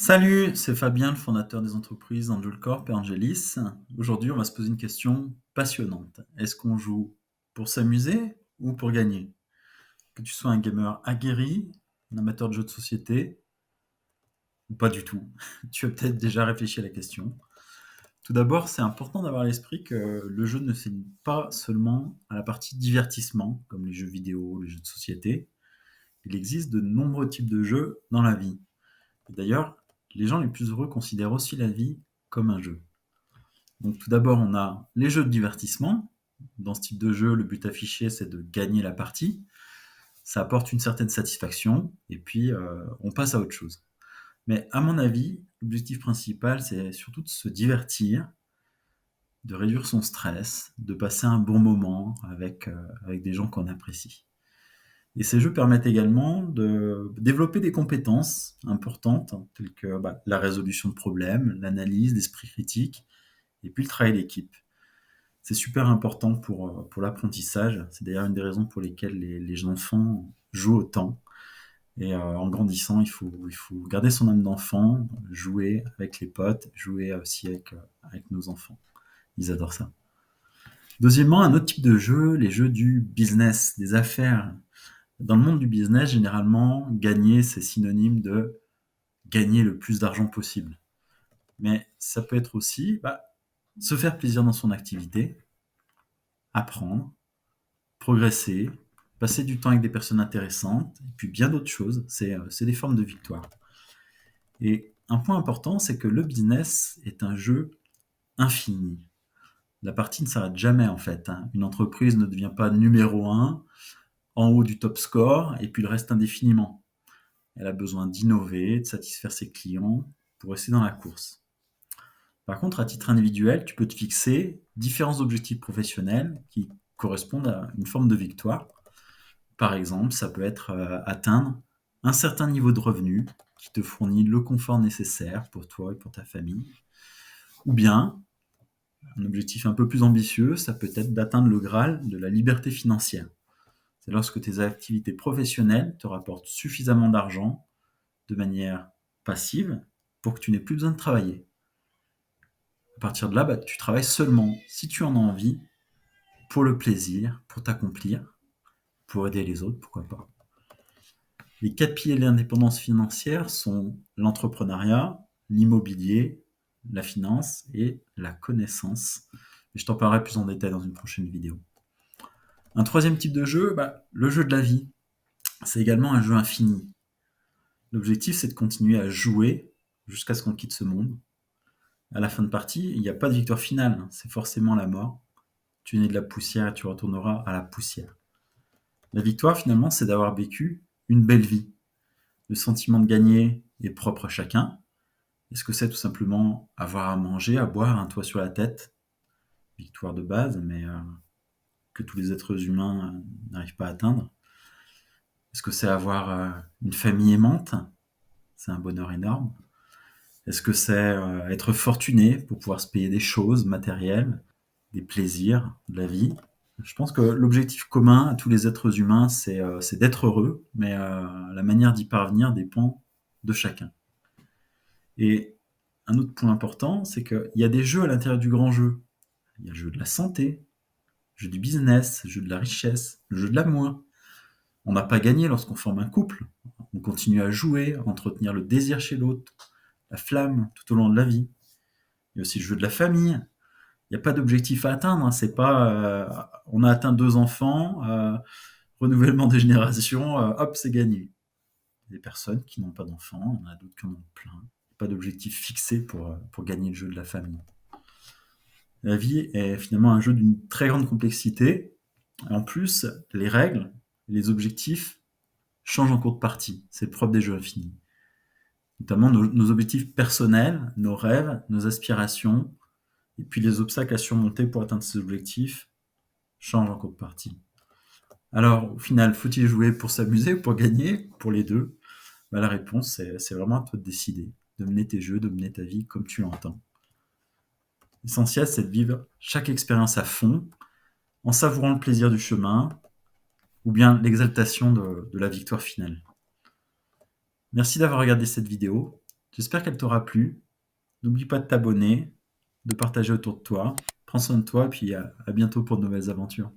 Salut, c'est Fabien, le fondateur des entreprises Angel Corp et Angelis. Aujourd'hui, on va se poser une question passionnante. Est-ce qu'on joue pour s'amuser ou pour gagner? Que tu sois un gamer aguerri, un amateur de jeux de société, ou pas du tout. Tu as peut-être déjà réfléchi à la question. Tout d'abord, c'est important d'avoir à l'esprit que le jeu ne se limite pas seulement à la partie divertissement, comme les jeux vidéo, les jeux de société. Il existe de nombreux types de jeux dans la vie. Et d'ailleurs, les gens les plus heureux considèrent aussi la vie comme un jeu. Donc tout d'abord, on a les jeux de divertissement. Dans ce type de jeu, le but affiché, c'est de gagner la partie. Ça apporte une certaine satisfaction, et puis on passe à autre chose. Mais à mon avis, l'objectif principal, c'est surtout de se divertir, de réduire son stress, de passer un bon moment avec des gens qu'on apprécie. Et ces jeux permettent également de développer des compétences importantes, telles que la résolution de problèmes, l'analyse, l'esprit critique, et puis le travail d'équipe. C'est super important pour l'apprentissage. C'est d'ailleurs une des raisons pour lesquelles les enfants jouent autant. Et en grandissant, il faut garder son âme d'enfant, jouer avec les potes, jouer aussi avec nos enfants. Ils adorent ça. Deuxièmement, un autre type de jeu, les jeux du business, des affaires. Dans le monde du business, généralement, gagner, c'est synonyme de gagner le plus d'argent possible. Mais ça peut être aussi se faire plaisir dans son activité, apprendre, progresser, passer du temps avec des personnes intéressantes, et puis bien d'autres choses. C'est des formes de victoire. Et un point important, c'est que le business est un jeu infini. La partie ne s'arrête jamais en fait. Une entreprise ne devient pas numéro un, en haut du top score, et puis le reste indéfiniment. Elle a besoin d'innover, de satisfaire ses clients pour rester dans la course. Par contre, à titre individuel, tu peux te fixer différents objectifs professionnels qui correspondent à une forme de victoire. Par exemple, ça peut être atteindre un certain niveau de revenu qui te fournit le confort nécessaire pour toi et pour ta famille. Ou bien, un objectif un peu plus ambitieux, ça peut être d'atteindre le Graal de la liberté financière. C'est lorsque tes activités professionnelles te rapportent suffisamment d'argent de manière passive pour que tu n'aies plus besoin de travailler. À partir de là, tu travailles seulement si tu en as envie, pour le plaisir, pour t'accomplir, pour aider les autres, pourquoi pas. Les 4 piliers de l'indépendance financière sont l'entrepreneuriat, l'immobilier, la finance et la connaissance. Et je t'en parlerai plus en détail dans une prochaine vidéo. Un troisième type de jeu, le jeu de la vie. C'est également un jeu infini. L'objectif, c'est de continuer à jouer jusqu'à ce qu'on quitte ce monde. À la fin de partie, il n'y a pas de victoire finale, c'est forcément la mort. Tu es né de la poussière et tu retourneras à la poussière. La victoire, finalement, c'est d'avoir vécu une belle vie. Le sentiment de gagner est propre à chacun. Est-ce que c'est tout simplement avoir à manger, à boire, un toit sur la tête? Victoire de base, mais que tous les êtres humains n'arrivent pas à atteindre. Est-ce que c'est avoir une famille aimante? C'est un bonheur énorme. Est-ce que c'est être fortuné pour pouvoir se payer des choses matérielles, des plaisirs de la vie? Je pense que l'objectif commun à tous les êtres humains, c'est d'être heureux, mais la manière d'y parvenir dépend de chacun. Et un autre point important, c'est qu'il y a des jeux à l'intérieur du grand jeu. Il y a le jeu de la santé, le jeu du business, le jeu de la richesse, le jeu de l'amour. On n'a pas gagné lorsqu'on forme un couple. On continue à jouer, à entretenir le désir chez l'autre, la flamme tout au long de la vie. Il y a aussi le jeu de la famille. Il n'y a pas d'objectif à atteindre. C'est pas on a atteint 2 enfants, renouvellement des générations, hop, c'est gagné. Il y a des personnes qui n'ont pas d'enfants, on a d'autres qui en ont plein. Pas d'objectif fixé pour gagner le jeu de la famille. La vie est finalement un jeu d'une très grande complexité. En plus, les règles, les objectifs changent en cours de partie. C'est le propre des jeux infinis. Notamment nos objectifs personnels, nos rêves, nos aspirations, et puis les obstacles à surmonter pour atteindre ces objectifs changent en cours de partie. Alors, au final, faut-il jouer pour s'amuser ou pour gagner? Pour les deux. La réponse, c'est vraiment à toi de décider, de mener tes jeux, de mener ta vie comme tu l'entends. L'essentiel, c'est de vivre chaque expérience à fond, en savourant le plaisir du chemin, ou bien l'exaltation de la victoire finale. Merci d'avoir regardé cette vidéo. J'espère qu'elle t'aura plu. N'oublie pas de t'abonner, de partager autour de toi. Prends soin de toi, puis à bientôt pour de nouvelles aventures.